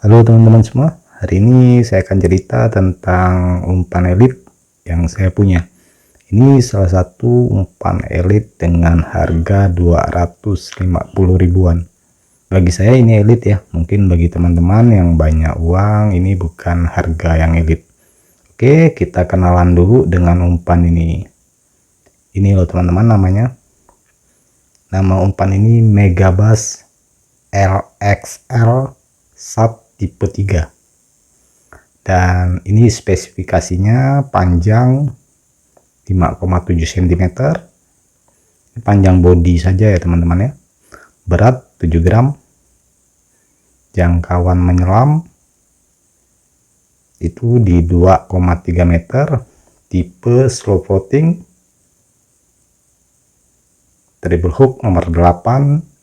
Halo teman-teman semua, hari ini saya akan cerita tentang umpan elit yang saya punya. Ini salah satu umpan elit dengan harga 250 ribuan. Bagi saya ini elit ya, mungkin bagi teman-teman yang banyak uang ini bukan harga yang elit. Oke, kita kenalan dulu dengan umpan ini. Ini loh teman-teman namanya. Nama umpan ini Megabass LXL Sub tipe 3. Dan ini spesifikasinya panjang 5,7 cm, panjang bodi saja ya teman-teman ya, berat 7 gram, jangkauan menyelam itu di 2,3 meter, tipe slow floating, treble hook nomor 8,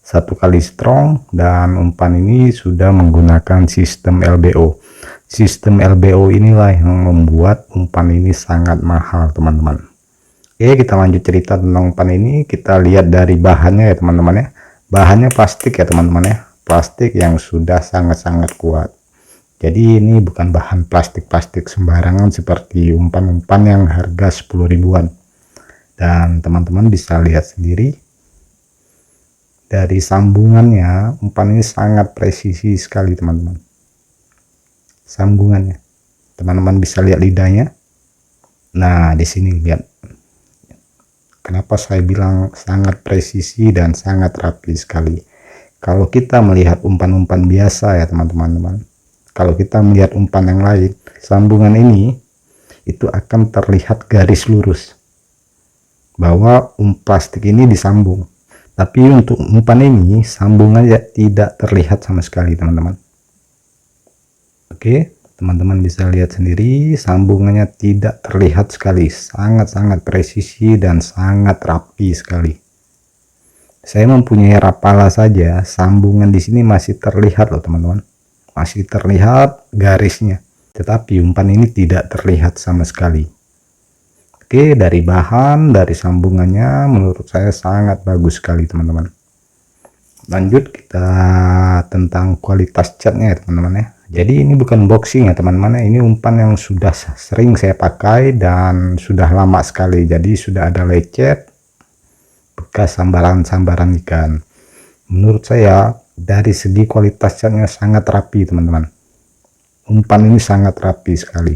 1 kali strong, dan umpan ini sudah menggunakan sistem LBO. Sistem LBO inilah yang membuat umpan ini sangat mahal teman-teman. Oke, kita lanjut cerita tentang umpan ini. Kita lihat dari bahannya ya teman-teman ya. Bahannya plastik ya teman-teman ya, plastik yang sudah sangat-sangat kuat. Jadi ini bukan bahan plastik-plastik sembarangan seperti umpan-umpan yang harga 10 ribuan. Dan teman-teman bisa lihat sendiri dari sambungannya, umpan ini sangat presisi sekali teman-teman. Sambungannya, teman-teman bisa lihat lidahnya. Nah, di sini lihat. Kenapa saya bilang sangat presisi dan sangat rapi sekali. Kalau kita melihat umpan-umpan biasa ya teman-teman, kalau kita melihat umpan yang lain, sambungan ini itu akan terlihat garis lurus bahwa plastik ini disambung. Tapi untuk umpan ini sambungannya tidak terlihat sama sekali teman-teman. Oke, teman-teman bisa lihat sendiri sambungannya tidak terlihat sekali, sangat-sangat presisi dan sangat rapi sekali. Saya mempunyai Rapala saja, sambungan di sini masih terlihat loh teman-teman, masih terlihat garisnya, tetapi umpan ini tidak terlihat sama sekali. Oke, dari bahan, dari sambungannya menurut saya sangat bagus sekali teman-teman. Lanjut kita tentang kualitas catnya ya teman-teman ya. Jadi ini bukan boxing ya teman-teman ya, ini umpan yang sudah sering saya pakai dan sudah lama sekali. Jadi sudah ada lecet, bekas sambaran-sambaran ikan. Menurut saya dari segi kualitas catnya sangat rapi teman-teman. Umpan ini sangat rapi sekali.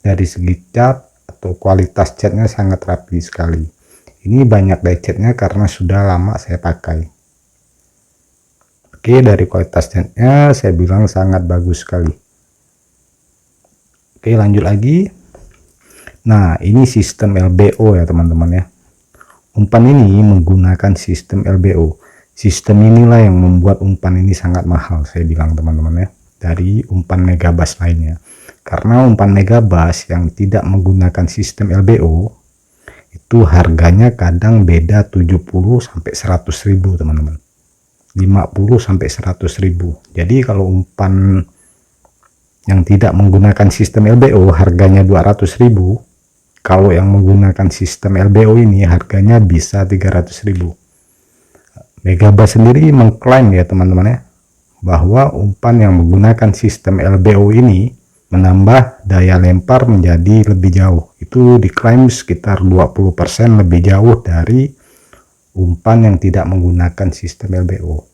Dari segi cat atau kualitas catnya sangat rapi sekali. Ini banyak lecetnya karena sudah lama saya pakai. Oke, dari kualitas catnya saya bilang sangat bagus sekali. Oke, lanjut lagi. Nah, ini sistem LBO ya teman-teman ya. Umpan ini menggunakan sistem LBO. Sistem inilah yang membuat umpan ini sangat mahal, saya bilang teman-teman ya, dari umpan Megabass lainnya. Karena umpan Megabass yang tidak menggunakan sistem LBO itu harganya kadang beda 70 sampai 100 ribu teman-teman, 50 sampai 100 ribu. Jadi kalau umpan yang tidak menggunakan sistem LBO harganya 200 ribu, kalau yang menggunakan sistem LBO ini harganya bisa 300 ribu. Megabass sendiri mengklaim ya teman-teman ya, bahwa umpan yang menggunakan sistem LBO ini menambah daya lempar menjadi lebih jauh. Itu diklaim sekitar 20% lebih jauh dari umpan yang tidak menggunakan sistem LBO.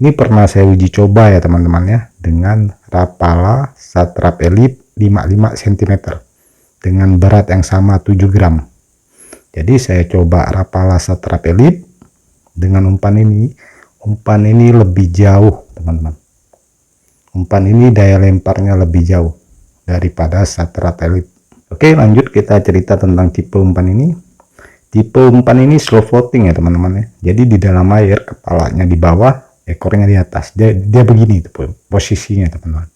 Ini pernah saya uji coba ya teman-teman ya, dengan Rapala Satrap Elite 55 cm dengan berat yang sama 7 gram. Jadi saya coba Rapala Satrap Elite dengan umpan ini lebih jauh teman-teman. Umpan ini daya lemparnya lebih jauh daripada Satrap Elite. Oke, lanjut kita cerita tentang tipe umpan ini. Tipe umpan ini slow floating ya teman-teman ya. Jadi di dalam air, kepalanya di bawah, ekornya di atas. Dia begini tuh posisinya teman-teman.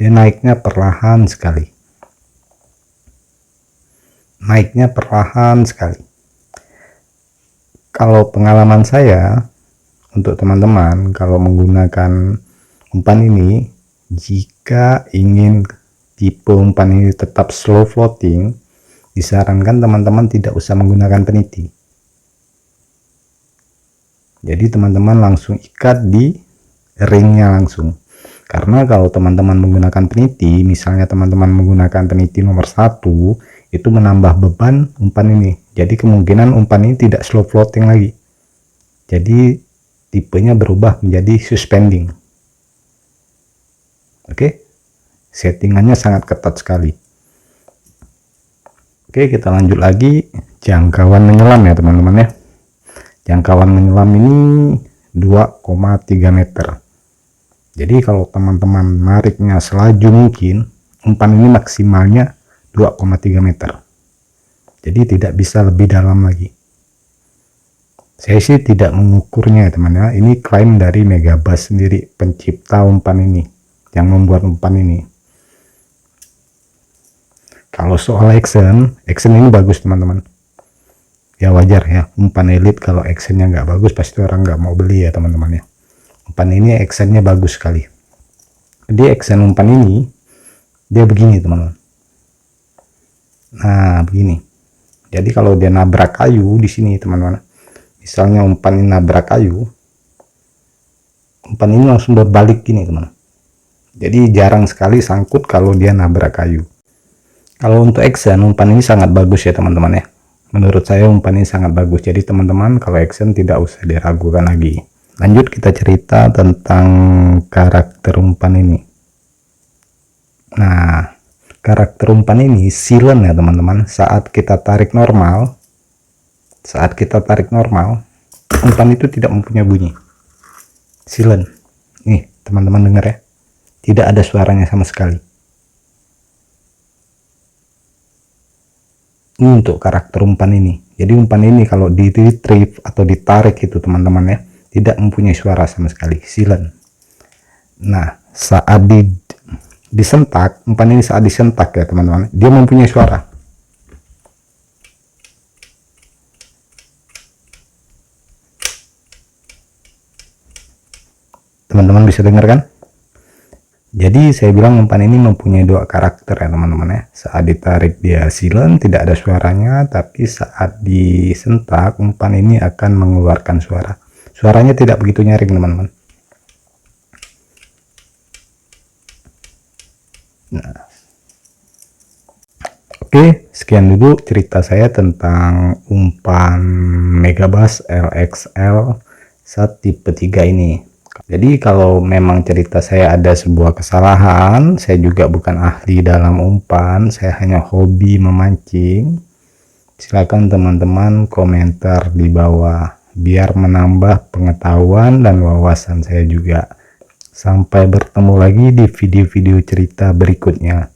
Dia naiknya perlahan sekali. Naiknya perlahan sekali. Kalau pengalaman saya untuk teman-teman kalau menggunakan umpan ini, jika ingin tipe umpan ini tetap slow floating, disarankan teman-teman tidak usah menggunakan peniti. Jadi teman-teman langsung ikat di ringnya langsung. Karena kalau teman-teman menggunakan peniti, misalnya teman-teman menggunakan peniti nomor 1, itu menambah beban umpan ini. Jadi kemungkinan umpan ini tidak slow floating lagi. Jadi tipenya berubah menjadi suspending. Oke, settingannya sangat ketat sekali. Oke, kita lanjut lagi. Jangkauan menyelam ya teman-teman ya. Jangkauan menyelam ini 2,3 meter. Jadi kalau teman-teman nariknya selaju mungkin, umpan ini maksimalnya 2,3 meter. Jadi tidak bisa lebih dalam lagi. Saya sih tidak mengukurnya ya teman ya. Ini klaim dari Megabass sendiri, pencipta umpan ini, yang membuat umpan ini. Kalau soal action ini bagus teman-teman. Ya wajar ya, umpan elite kalau actionnya nggak bagus pasti orang nggak mau beli ya teman-teman ya. Umpan ini actionnya bagus sekali. Jadi action umpan ini dia begini teman-teman. Nah begini. Jadi kalau dia nabrak kayu di sini teman-teman, misalnya umpan ini nabrak kayu, umpan ini langsung berbalik gini teman-teman. Jadi jarang sekali sangkut kalau dia nabrak kayu. Kalau untuk action umpan ini sangat bagus ya teman-teman ya. Menurut saya umpan ini sangat bagus. Jadi teman-teman kalau action tidak usah diragukan lagi. Lanjut kita cerita tentang karakter umpan ini. Nah, karakter umpan ini silent ya teman-teman. Saat kita tarik normal, umpan itu tidak mempunyai bunyi. Silent. Nih teman-teman dengar ya. Tidak ada suaranya sama sekali. Ini untuk karakter umpan ini. Jadi umpan ini kalau di retrieve atau ditarik itu teman-teman ya, tidak mempunyai suara sama sekali, silent. Nah, saat disentak, umpan ini saat disentak ya teman-teman, dia mempunyai suara. Teman-teman bisa dengar kan? Jadi saya bilang umpan ini mempunyai dua karakter ya teman-teman ya. Saat ditarik dia silent, tidak ada suaranya, tapi saat disentak umpan ini akan mengeluarkan suara. Suaranya tidak begitu nyaring teman-teman. Nah, oke, sekian dulu cerita saya tentang umpan Megabass LXL tipe 3 ini. Jadi kalau memang cerita saya ada sebuah kesalahan, saya juga bukan ahli dalam umpan, saya hanya hobi memancing. Silakan teman-teman komentar di bawah biar menambah pengetahuan dan wawasan saya juga. Sampai bertemu lagi di video-video cerita berikutnya.